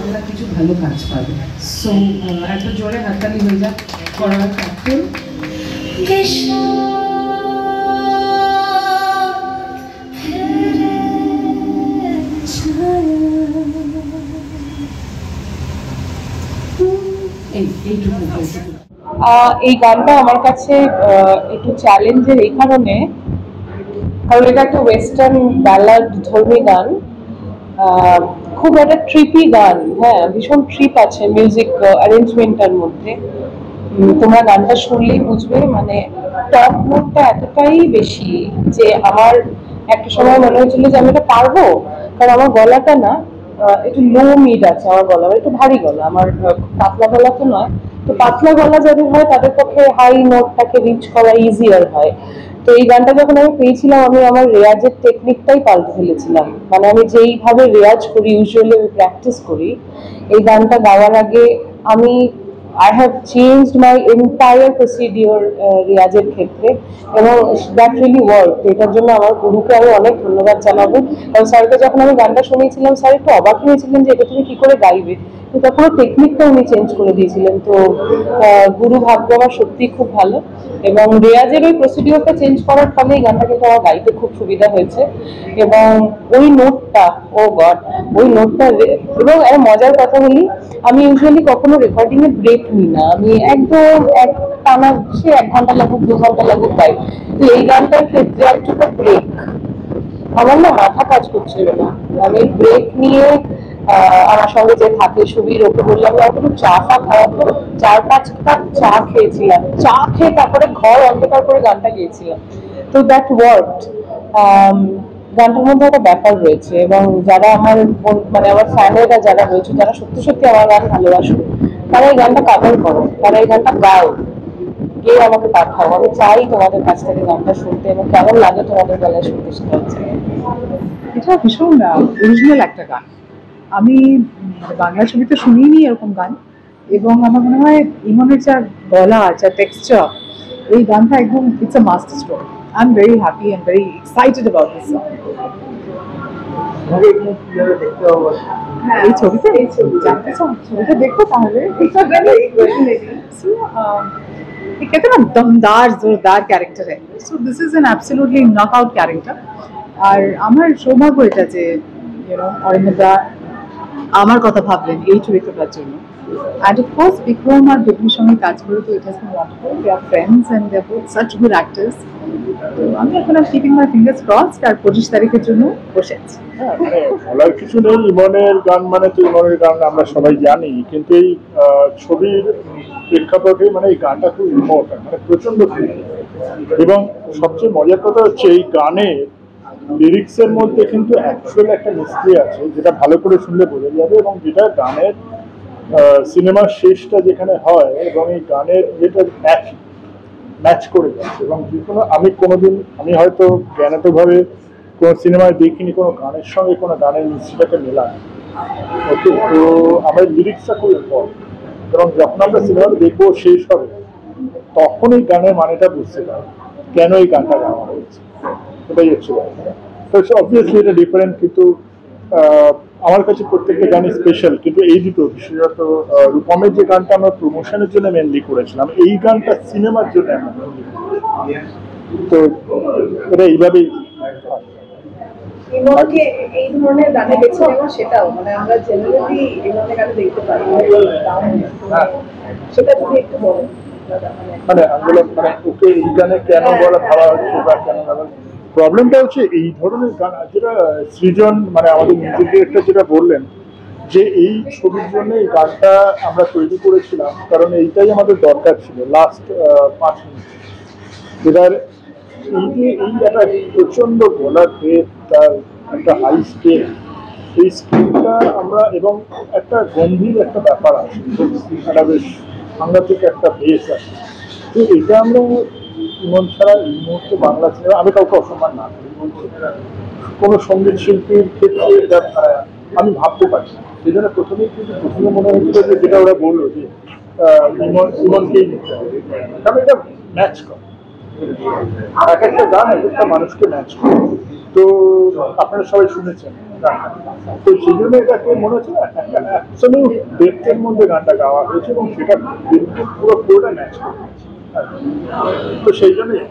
আমরা কিছু ভালো কাজ পাবে। সো এত জোরে হাততালি হয়ে যাক করার কাকুন এই গানটা আমার কাছে একটু চ্যালেঞ্জের এই কারণে, কারণ এটা একটা ওয়েস্টার্ন ব্যালাড ধর্মী গান, খুব একটা ট্রিপি গান। হ্যাঁ, ভীষণ ট্রিপ আছে মিউজিক অ্যারেঞ্জমেন্টের মধ্যে। তোমরা গানটা শুনলেই বুঝবে, মানে টপ নোটটা এতটাই বেশি যে আমার একটা সময় মনে হয়েছিল যে আমি এটা পারবো, কারণ আমার গলাটা না একটু লো মিড আছে, আমার গলা একটু ভারী গলা, আমার পাতলা গলা তো নয়। তো পাতলা গলা যাদের হয় তাদের পক্ষে হাই নোটটাকে রিচ করা ইজিয়ার হয়। তো এই গানটা যখন আমি পেয়েছিলাম, আমি আমার রেয়াজের টেকনিকটাই পাল্টে ফেলেছিলাম। মানে আমি যেইভাবে রেয়াজ করি, ইউজুয়ালি আমি প্র্যাকটিস করি, এই গানটা গাওয়ার আগে আমি I have changed my entire procedure রিয়াজের ক্ষেত্রে, এবং দ্যাট রিয়েলি ওয়ার্ক। এটার জন্য আমার গুরুকে আমি অনেক ধন্যবাদ জানাবো। কারণ স্যারকে যখন আমি গানটা শুনেছিলাম, স্যার একটু অবাক হয়েছিলেন যে এটা তুমি কি করে গাইবে, কিন্তু তখন টেকনিকটা উনি চেঞ্জ করে দিয়েছিলেন। তো গুরু ভাগ্য আমার সত্যি খুব ভালো, এবং রেয়াজের ওই প্রসিডিওরটা চেঞ্জ করার ফলে এই গানটা কিন্তু আমার গাইতে খুব সুবিধা হয়েছে। এবং ওই নোটটা, ও গড, ওই নোটটা। এবং একটা মজার কথা বলি, আমি ইউজুয়ালি কখনো রেকর্ডিং এ ব্রেক নিই না, আমি একদম এক টানা, সে 1 ঘন্টা লাগুক 2 ঘন্টা লাগুক গাই। তো এই গানটার ক্ষেত্রে একটা ব্রেক আমার না মাথা কাজ করছিল না, আমি ব্রেক নিয়ে আমার সঙ্গে যে থাকে সুবীর, ওকে বললাম একটু চা ফা খাওয়াবো। 4-5 কাপ চা খেয়েছিলাম, চা খেয়ে তারপরে ঘর অন্ধকার করে গানটা গেয়েছিলাম। তো দ্যাট ওয়ার্কড। গানটার মধ্যে একটা ব্যাপার রয়েছে, এবং যারা আমার মানে আমার ফ্যানেরা যারা রয়েছে, যারা সত্যি সত্যি আমার গান ভালোবাসো, তারা এই গানটা কাভার করো, তারা এই গানটা গাও, গিয়ে আমাকে পাঠাও। আমি চাই তোমাদের কাছ থেকে গানটা শুনতে, এবং কেমন লাগে তোমাদের গলায় শুনতে, সেটা হচ্ছে। এটা ভীষণ অরিজিনাল একটা গান। আমি বাংলা ছবিতে শুনিনি এরকম গান, এবং আমার মনে হয় ইমনের যা গলা, যা টেক্সচার, এই গানটা একদম it's a master stroke. I am very happy and very excited about this song. এই ছবিতে জানতে চাও ছবিটা দেখো তাহলে। कहते ना दमदार जोरदार कैरेक्टर है, so this is an absolutely knockout character. আর আমার সৌভাগ্য এটা যে অরিন্দা আমার কথা ভাবলেন এই চরিত্রটার জন্য। And of course বিক্রম আর বিক্রমের সঙ্গে কাজ করে তো it has been wonderful. They are friends and they are both such good actors. তো আমি এখন keeping my fingers crossed আর 25 তারিখের জন্য বসে আছি। বলার কিছু নেই, ইমনের গান মানে তো ইমনের গান আমরা সবাই জানি, কিন্তু এই ছবির প্রেক্ষাপটে মানে এই গানটা খুব ইম্পর্টেন্ট, মানে প্রচন্ড। এবং সবচেয়ে মজার কথা হচ্ছে এই গানের লিরিক্সের মধ্যে কিন্তু অ্যাকচুয়াল একটা মিস্ট্রি আছে, যেটা ভালো করে শুনলে বোঝা যাবে, এবং যেটা গানের সিনেমার শেষটা যেখানে হয়, এবং এই গানের যেটা ম্যাচ করে যাচ্ছে। এবং যে কোনো আমি হয়তো জ্ঞানতভাবে কোনো সিনেমায় দেখিনি কোনো গানের সঙ্গে কোনো গানের মিস্ট্রিটাকে মেলায়। ওকে, তো আমার লিরিক্সটা খুব ইম্পর্টেন্ট, এবং যখন আমরা সিনেমাটা দেখবো শেষ হবে, তখন এই গানের মানেটা বুঝতে পারবো কেন এই গানটা গাওয়া হয়েছে। এটাই হচ্ছে তো অবভিয়াসলি এটা ডিফারেন্ট, কিন্তু আমার কাছে প্রত্যেকটা গানই স্পেশাল। কিন্তু এই দুটো বিশেষত রূপমের যে গানটা আমরা প্রমোশনের জন্য মেনলি করেছিলাম, এই গানটা সিনেমার জন্য আমরা মেনলি করেছিলাম। তো এটা এইভাবেই এই ধরনের গানে বেছে নেওয়া, সেটাও মানে আমরা জেনারেলি এই ধরনের গানে দেখতে পাই, সেটা যদি একটু বলেন। মানে আন্দোলন মানে ওকে এই গানে কেন বলা ভাবা হচ্ছে বা কেন প্রবলেমটা হচ্ছে এই ধরনের গান যেটা সৃজন মানে আমাদের মিউজিক ডিরেক্টর যেটা বললেন যে এই ছবির জন্য এই গানটা আমরা তৈরি করেছিলাম, কারণ এইটাই আমাদের দরকার ছিল লাস্ট 5 মিনিট। এবার এই যে এই একটা প্রচন্ড গলার ভেদ, তার একটা হাই স্কেল, এই স্কেলটা আমরা এবং একটা গম্ভীর একটা ব্যাপার আছে, একটা বেশ সাংঘাতিক একটা বেস আছে। তো এটা আমরা ইমন ছাড়া এই মুহূর্তে বাংলা সিনেমা, আমি কাউকে অসম্মান না করি, কোনো সঙ্গীত শিল্পীর ক্ষেত্রে এটা আমি ভাবতে পারি। সেই জন্য প্রথমে মনে হয়েছিল যে যেটা ওরা বললো যে ইমনকেই নিতে হবে, কারণ এটা ম্যাচ করে, এক একটা গান এক একটা মানুষকে ম্যাচ করে। তো আপনারা সবাই শুনেছেন গানটা, তো সেই জন্য এটাকে মনে হচ্ছে অ্যাবসলিউট ডেপথের মধ্যে গানটা গাওয়া হয়েছে এবং সেটা পুরোটা ম্যাচ করে। তো সেই জন্যই